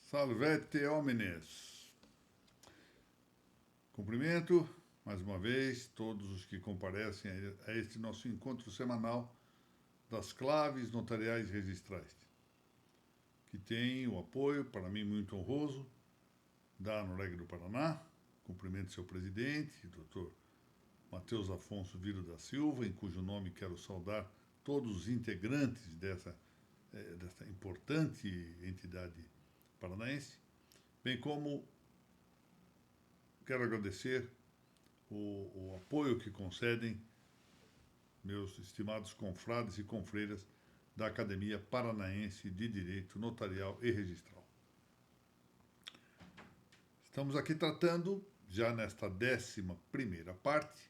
Salvete homines. Cumprimento, mais uma vez, todos os que comparecem a este nosso encontro semanal das claves notariais registrais, que tem o apoio, para mim muito honroso, da Noreg do Paraná. Cumprimento seu presidente, Dr. Matheus Afonso Viro da Silva, em cujo nome quero saudar todos os integrantes dessa importante entidade paranaense, bem como quero agradecer o apoio que concedem meus estimados confrades e confreiras da Academia Paranaense de Direito Notarial e Registral. Estamos aqui tratando, já nesta 11ª parte,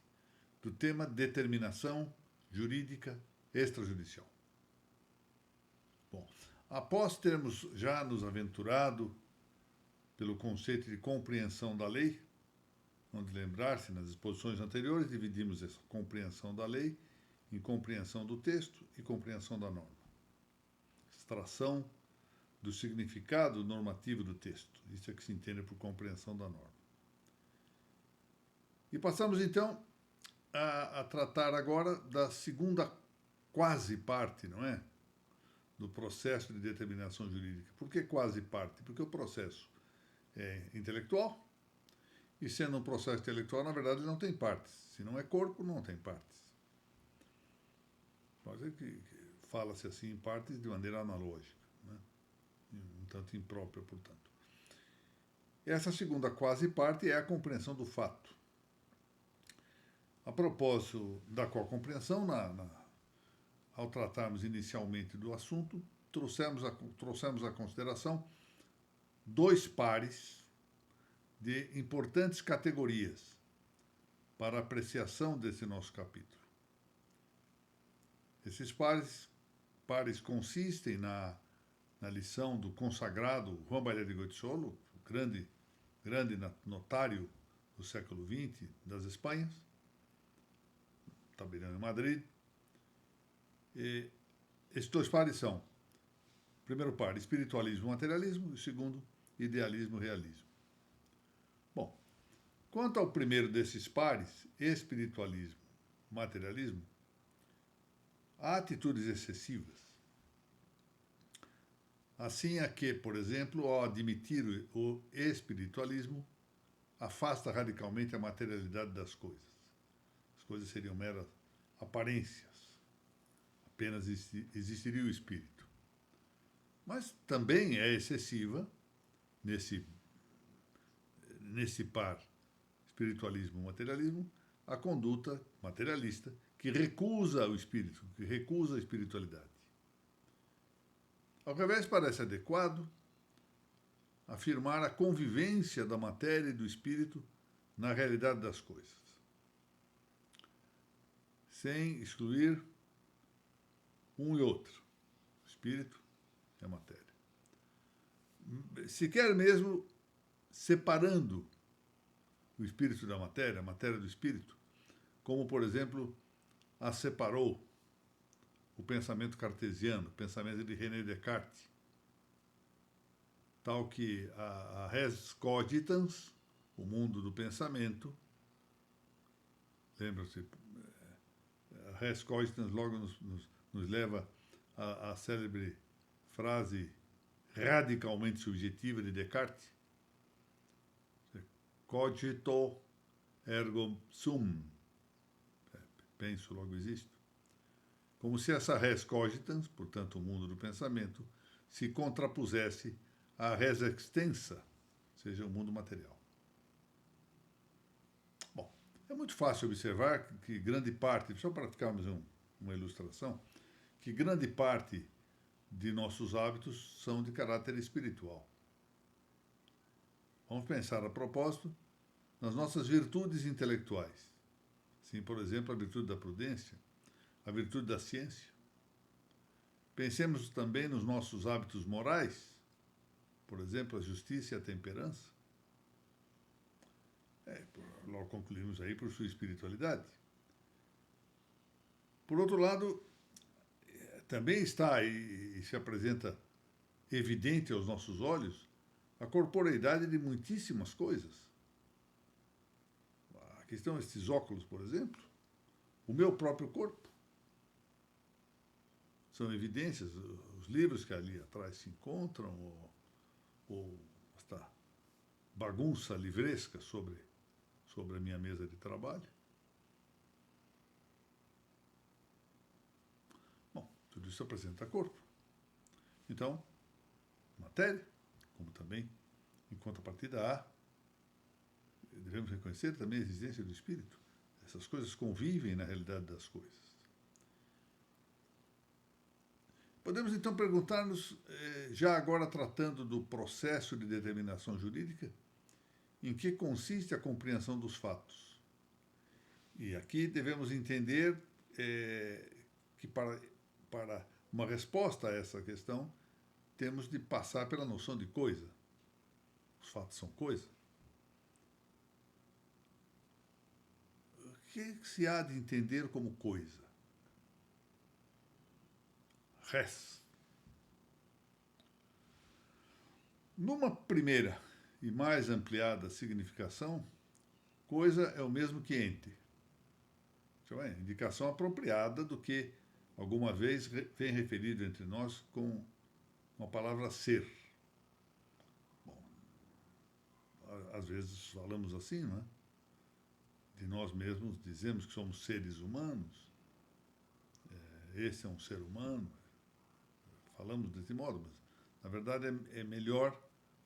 do tema determinação jurídica extrajudicial. Bom, após termos já nos aventurado pelo conceito de compreensão da lei, onde lembrar-se, nas exposições anteriores, dividimos essa compreensão da lei em compreensão do texto e compreensão da norma. Extração do significado normativo do texto. Isso é que se entende por compreensão da norma. E passamos, então, a tratar agora da segunda quase parte, não é? Do processo de determinação jurídica. Por que quase parte? Porque o processo é intelectual, e sendo um processo intelectual, na verdade, ele não tem partes. Se não é corpo, não tem partes. Mas é que fala-se assim em partes de maneira analógica, né? Um tanto imprópria, portanto. Essa segunda quase parte é a compreensão do fato. A propósito da qual compreensão, ao tratarmos inicialmente do assunto, trouxemos à consideração dois pares de importantes categorias para apreciação desse nosso capítulo. Esses pares consistem na lição do consagrado Juan Bailén de Goitisolo, o grande notário do século XX das Espanhas, tabelião em Madrid. E esses dois pares são, o primeiro par, espiritualismo e materialismo, e o segundo, idealismo e realismo. Bom, quanto ao primeiro desses pares, espiritualismo e materialismo, há atitudes excessivas. Assim é que, por exemplo, ao admitir o espiritualismo, afasta radicalmente a materialidade das coisas. As coisas seriam meras aparências. Apenas existiria o espírito. Mas também é excessiva, nesse par espiritualismo e materialismo, a conduta materialista que recusa o espírito, que recusa a espiritualidade. Ao revés, parece adequado afirmar a convivência da matéria e do espírito na realidade das coisas, sem excluir um e outro, o espírito e a matéria. Sequer mesmo separando o espírito da matéria, a matéria do espírito, como, por exemplo, a separou o pensamento cartesiano, o pensamento de René Descartes, tal que a res cogitans, o mundo do pensamento, lembra-se, a res cogitans logo nos leva à célebre frase radicalmente subjetiva de Descartes, cogito ergo sum, penso, logo existo. Como se essa res cogitans, portanto o mundo do pensamento, se contrapusesse à res extensa, ou seja, o mundo material. Bom, é muito fácil observar que grande parte, só para praticarmos uma ilustração, que grande parte de nossos hábitos são de caráter espiritual. Vamos pensar a propósito nas nossas virtudes intelectuais. Assim, por exemplo, a virtude da prudência, a virtude da ciência. Pensemos também nos nossos hábitos morais, por exemplo, a justiça e a temperança. Logo concluímos aí por sua espiritualidade. Por outro lado, também está e se apresenta evidente aos nossos olhos a corporeidade de muitíssimas coisas. A questão desses óculos, por exemplo, o meu próprio corpo. São evidências, os livros que ali atrás se encontram, ou esta bagunça livresca sobre a minha mesa de trabalho. Bom, tudo isso apresenta corpo. Então, matéria, como também, em contrapartida, devemos reconhecer também a existência do espírito. Essas coisas convivem na realidade das coisas. Podemos então perguntar-nos, já agora tratando do processo de determinação jurídica, em que consiste a compreensão dos fatos. E aqui devemos entender que para uma resposta a essa questão, temos de passar pela noção de coisa. Os fatos são coisa. O que se há de entender como coisa? Res. Numa primeira e mais ampliada significação, coisa é o mesmo que ente. Isso é indicação apropriada do que alguma vez vem referido entre nós com a palavra ser. Bom, às vezes falamos assim, não é? De nós mesmos dizemos que somos seres humanos, esse é um ser humano, falamos desse modo, mas na verdade é melhor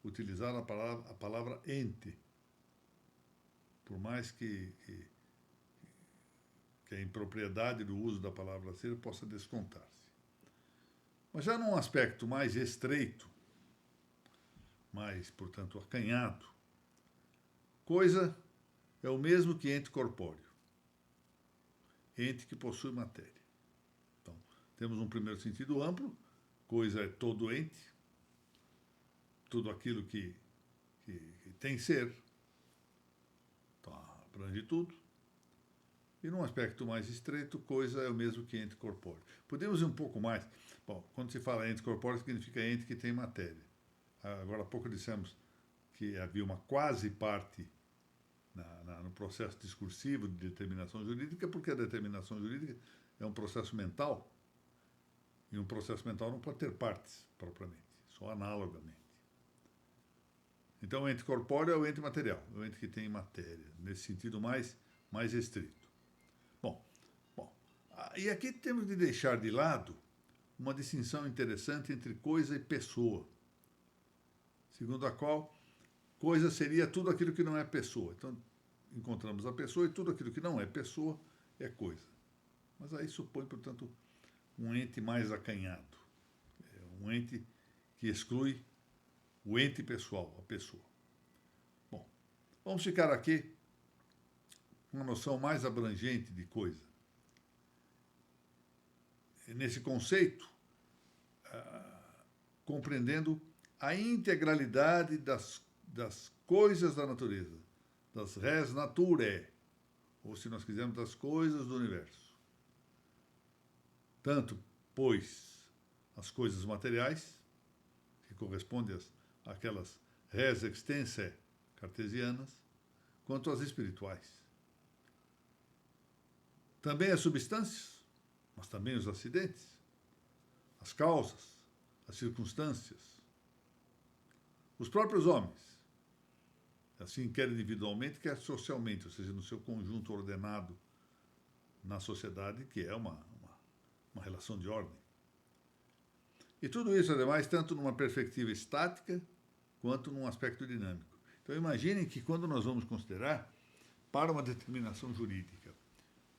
utilizar a palavra ente, por mais que a impropriedade do uso da palavra ser possa descontar-se. Mas já num aspecto mais estreito, mais, portanto, acanhado, coisa é o mesmo que ente corpóreo, ente que possui matéria. Então, temos um primeiro sentido amplo, coisa é todo ente, tudo aquilo que tem ser, então, abrange tudo. E num aspecto mais estreito, coisa é o mesmo que ente corpóreo. Podemos ir um pouco mais. Bom, quando se fala ente corpóreo, significa ente que tem matéria. Agora há pouco dissemos que havia uma quase parte no processo discursivo de determinação jurídica, porque a determinação jurídica é um processo mental, e um processo mental não pode ter partes, propriamente, só analogamente. Então, o ente corpóreo é o ente material, é o ente que tem matéria, nesse sentido mais estrito. Bom, e aqui temos de deixar de lado uma distinção interessante entre coisa e pessoa, segundo a qual coisa seria tudo aquilo que não é pessoa. Então, encontramos a pessoa e tudo aquilo que não é pessoa é coisa. Mas aí supõe, portanto, um ente mais acanhado, um ente que exclui o ente pessoal, a pessoa. Bom, vamos ficar aqui com uma noção mais abrangente de coisa. Nesse conceito, compreendendo a integralidade das coisas da natureza, das res naturae, ou se nós quisermos, das coisas do universo. Tanto, pois, as coisas materiais, que correspondem àquelas res extensae cartesianas, quanto as espirituais. Também as substâncias, mas também os acidentes, as causas, as circunstâncias, os próprios homens, assim quer individualmente, quer socialmente, ou seja, no seu conjunto ordenado na sociedade, que é uma relação de ordem. E tudo isso, ademais, tanto numa perspectiva estática, quanto num aspecto dinâmico. Então, imaginem que quando nós vamos considerar, para uma determinação jurídica,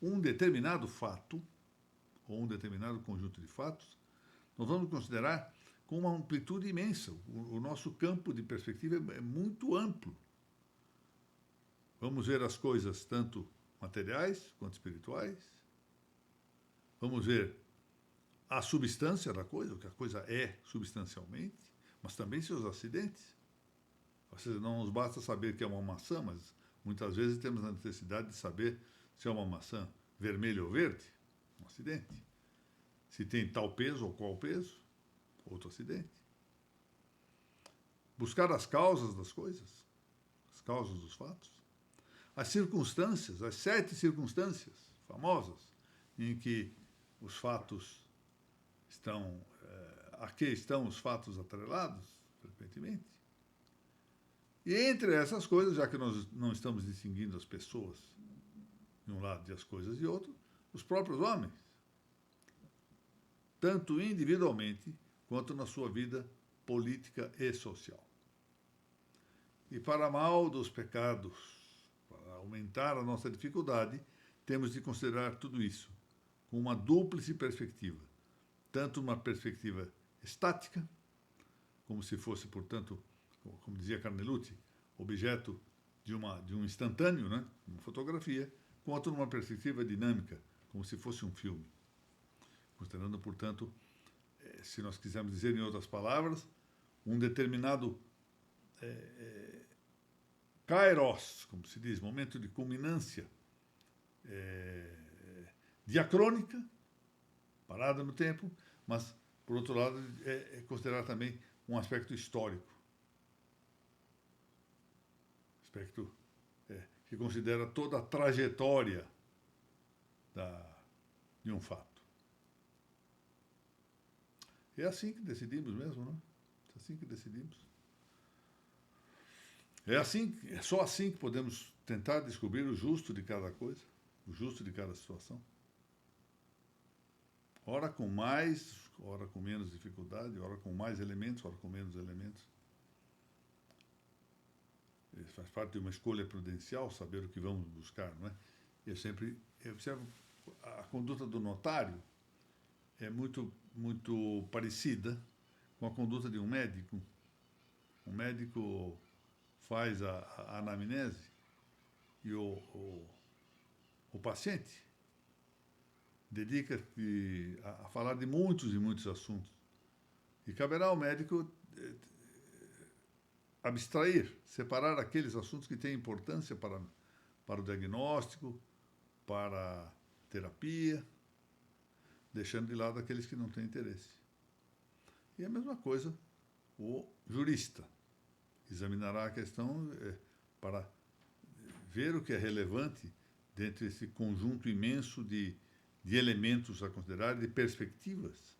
um determinado fato, ou um determinado conjunto de fatos, nós vamos considerar com uma amplitude imensa. O nosso campo de perspectiva é muito amplo. Vamos ver as coisas tanto materiais quanto espirituais. Vamos ver a substância da coisa, o que a coisa é substancialmente, mas também seus acidentes. Ou seja, não nos basta saber que é uma maçã, mas muitas vezes temos a necessidade de saber se é uma maçã vermelha ou verde, um acidente. Se tem tal peso ou qual peso, outro acidente. buscar as causas das coisas, as causas dos fatos, as circunstâncias, as 7 circunstâncias famosas em que os fatos estão, a que estão os fatos atrelados, frequentemente. E entre essas coisas, já que nós não estamos distinguindo as pessoas de um lado e as coisas de outro, os próprios homens, tanto individualmente quanto na sua vida política e social. E para mal dos pecados, para aumentar a nossa dificuldade, temos de considerar tudo isso com uma dúplice perspectiva, tanto uma perspectiva estática, como se fosse, portanto, como dizia Carnelucci, objeto de um instantâneo, né, uma fotografia, quanto numa perspectiva dinâmica, como se fosse um filme. Considerando, portanto, se nós quisermos dizer em outras palavras, um determinado kairos, como se diz, momento de culminância diacrônica, parada no tempo, mas, por outro lado, é considerar também um aspecto histórico. Aspecto que considera toda a trajetória de um fato. É assim que decidimos mesmo, não? É assim que decidimos. É só assim que podemos tentar descobrir o justo de cada coisa, o justo de cada situação. Ora com mais, ora com menos dificuldade, ora com mais elementos, ora com menos elementos. Isso faz parte de uma escolha prudencial, saber o que vamos buscar, não é? Eu observo a conduta do notário é muito parecida com a conduta de um médico. Um médico faz a anamnese e o paciente dedica-se a falar de muitos e muitos assuntos. E caberá ao médico abstrair, separar aqueles assuntos que têm importância para o diagnóstico, para a terapia, deixando de lado aqueles que não têm interesse. E a mesma coisa o jurista. Examinará a questão para ver o que é relevante dentro desse conjunto imenso de elementos a considerar, de perspectivas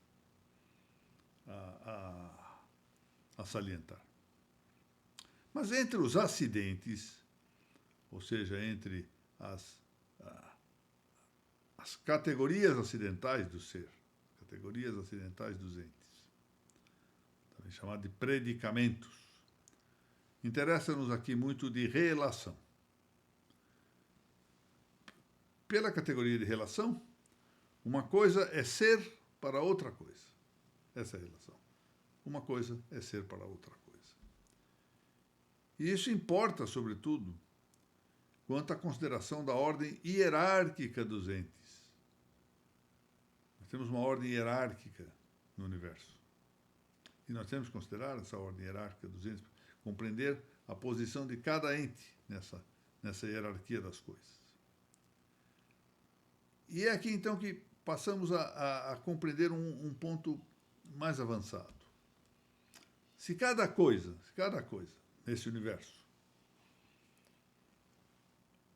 a salientar. Mas entre os acidentes, ou seja, entre as categorias acidentais do ser, categorias acidentais dos entes, também chamado de predicamentos, interessa-nos aqui muito de relação. Pela categoria de relação, uma coisa é ser para outra coisa. Essa é a relação. Uma coisa é ser para outra coisa. E isso importa, sobretudo, quanto à consideração da ordem hierárquica dos entes. Nós temos uma ordem hierárquica no universo. E nós temos que considerar essa ordem hierárquica dos entes, compreender a posição de cada ente nessa hierarquia das coisas. E é aqui, então, que passamos a compreender um ponto mais avançado. Se cada coisa nesse universo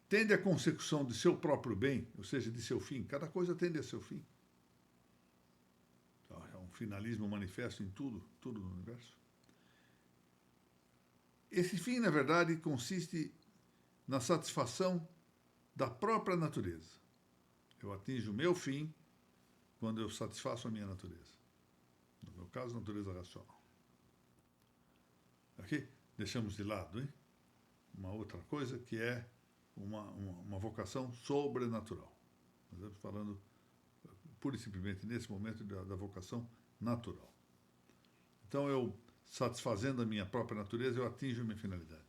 tende à consecução de seu próprio bem, ou seja, de seu fim, cada coisa tende a seu fim. É um finalismo manifesto em tudo no universo. Esse fim, na verdade, consiste na satisfação da própria natureza. Eu atinjo o meu fim quando eu satisfaço a minha natureza. No meu caso, natureza racional. Aqui deixamos de lado, uma outra coisa que é uma vocação sobrenatural. Nós estamos falando pura e simplesmente nesse momento da vocação natural. Então, eu satisfazendo a minha própria natureza, eu atinjo a minha finalidade.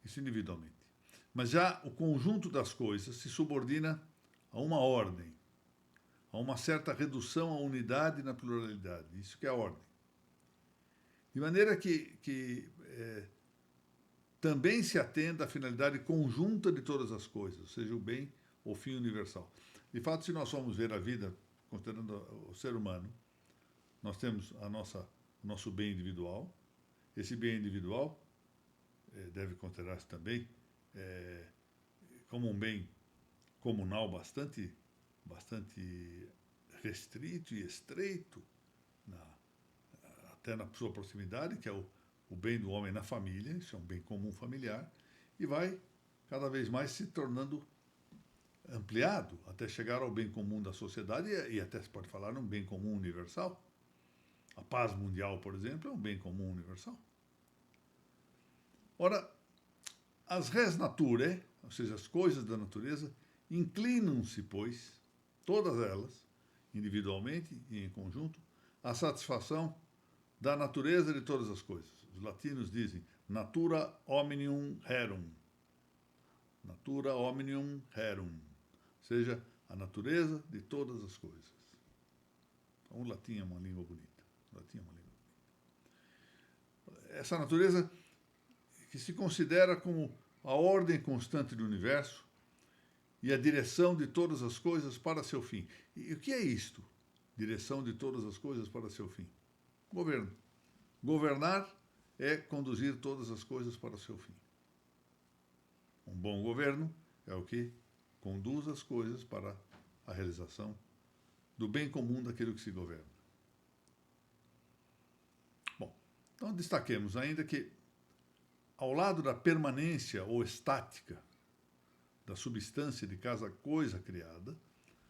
Isso individualmente. Mas já o conjunto das coisas se subordina a uma ordem, a uma certa redução à unidade na pluralidade. Isso que é a ordem. De maneira que também se atenda à finalidade conjunta de todas as coisas, ou seja, o bem ou fim universal. De fato, se nós formos ver a vida, considerando o ser humano, nós temos o nosso bem individual Esse bem individual deve considerar-se também como um bem comunal bastante restrito e estreito, até na sua proximidade, que é o bem do homem na família, isso é um bem comum familiar, e vai cada vez mais se tornando ampliado até chegar ao bem comum da sociedade e até se pode falar num bem comum universal. A paz mundial, por exemplo, é um bem comum universal. Ora, as res naturae, ou seja, as coisas da natureza, inclinam-se, pois, todas elas, individualmente e em conjunto, à satisfação da natureza de todas as coisas. Os latinos dizem natura omnium rerum. Natura omnium rerum. Ou seja, a natureza de todas as coisas. Então, o latim é uma língua bonita. O latim é uma língua bonita. Essa natureza que se considera como a ordem constante do universo e a direção de todas as coisas para seu fim. E o que é isto? Direção de todas as coisas para seu fim. Governo. Governar é conduzir todas as coisas para seu fim. Um bom governo é o que conduz as coisas para a realização do bem comum daquilo que se governa. Bom, então destaquemos ainda que, ao lado da permanência ou estática da substância de cada coisa criada,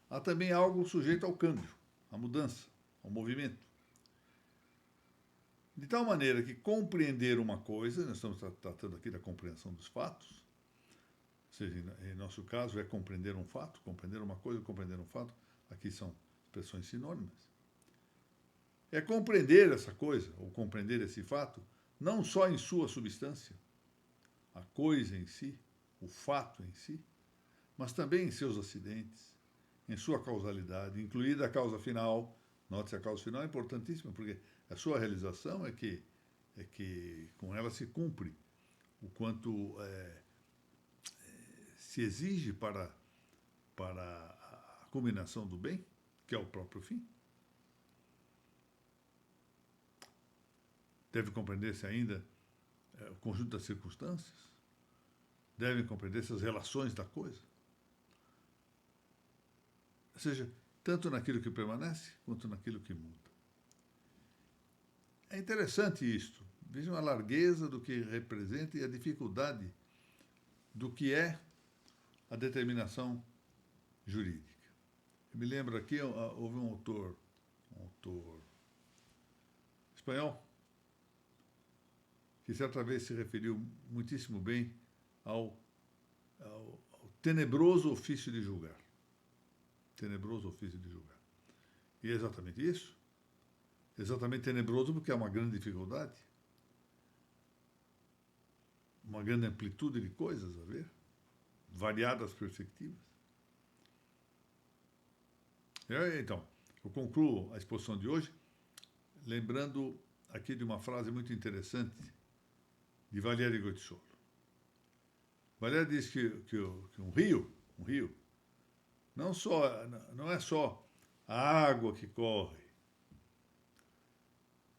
há também algo sujeito ao câmbio, à mudança, ao movimento. De tal maneira que compreender uma coisa, nós estamos tratando aqui da compreensão dos fatos, ou seja, em nosso caso é compreender um fato, compreender uma coisa, compreender um fato, aqui são expressões sinônimas. É compreender essa coisa, ou compreender esse fato, não só em sua substância, a coisa em si, o fato em si, mas também em seus acidentes, em sua causalidade, incluída a causa final. Note-se, a causa final é importantíssima, porque a sua realização é que com ela se cumpre o quanto se exige para a culminação do bem, que é o próprio fim. Deve compreender-se ainda o conjunto das circunstâncias, devem compreender-se as relações da coisa. Ou seja, tanto naquilo que permanece, quanto naquilo que muda. É interessante isto. Vejam a largueza do que representa e a dificuldade do que é a determinação jurídica. Eu me lembro aqui, houve um autor espanhol, que certa vez se referiu muitíssimo bem ao tenebroso ofício de julgar. Tenebroso ofício de julgar. E é exatamente isso. Exatamente tenebroso porque há uma grande dificuldade, uma grande amplitude de coisas a ver, variadas perspectivas. Então, eu concluo a exposição de hoje lembrando aqui de uma frase muito interessante de Valieri Goitisolo. Valieri diz que um rio não é só a água que corre.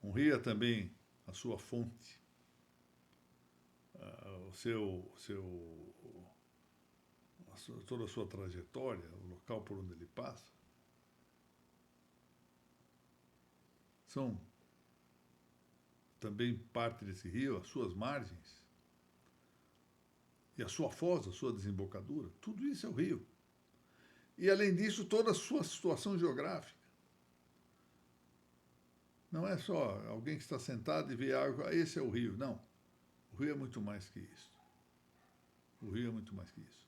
Um rio é também a sua fonte, toda a sua trajetória, o local por onde ele passa. São também parte desse rio, as suas margens, e a sua foz, a sua desembocadura. Tudo isso é o rio. E, além disso, toda a sua situação geográfica. Não é só alguém que está sentado e vê a água, esse é o rio. Não. O rio é muito mais que isso. O rio é muito mais que isso.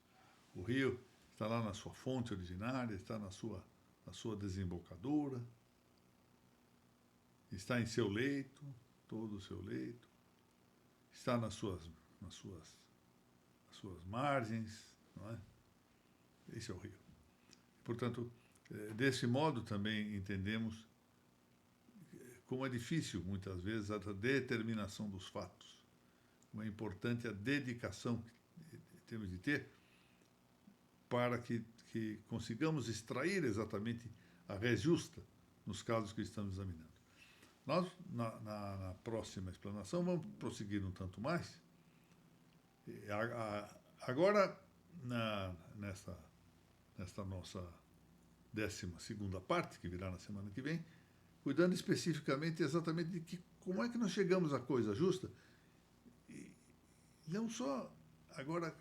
O rio está lá na sua fonte originária, está na sua desembocadura, está em seu leito, todo o seu leito, está nas suas margens, não é? Esse é o rio. Portanto, desse modo também entendemos como é difícil, muitas vezes, a determinação dos fatos, como é importante a dedicação que temos de ter para que consigamos extrair exatamente a res justa nos casos que estamos examinando. Nós, na próxima explanação, vamos prosseguir um tanto mais. Agora, nesta nossa 12ª parte, que virá na semana que vem, cuidando especificamente exatamente como é que nós chegamos à coisa justa, e não só agora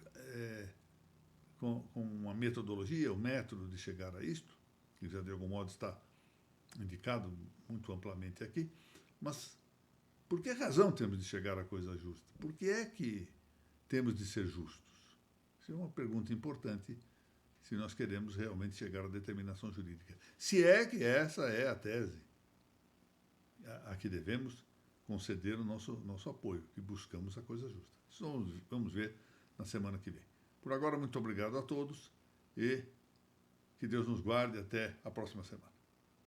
com uma metodologia, o método de chegar a isto, que já de algum modo está indicado muito amplamente aqui, mas por que razão temos de chegar à coisa justa? Por que é que temos de ser justos? Isso é uma pergunta importante se nós queremos realmente chegar à determinação jurídica. Se é que essa é a tese a que devemos conceder o nosso apoio, que buscamos a coisa justa. Isso vamos ver na semana que vem. Por agora, muito obrigado a todos e que Deus nos guarde até a próxima semana.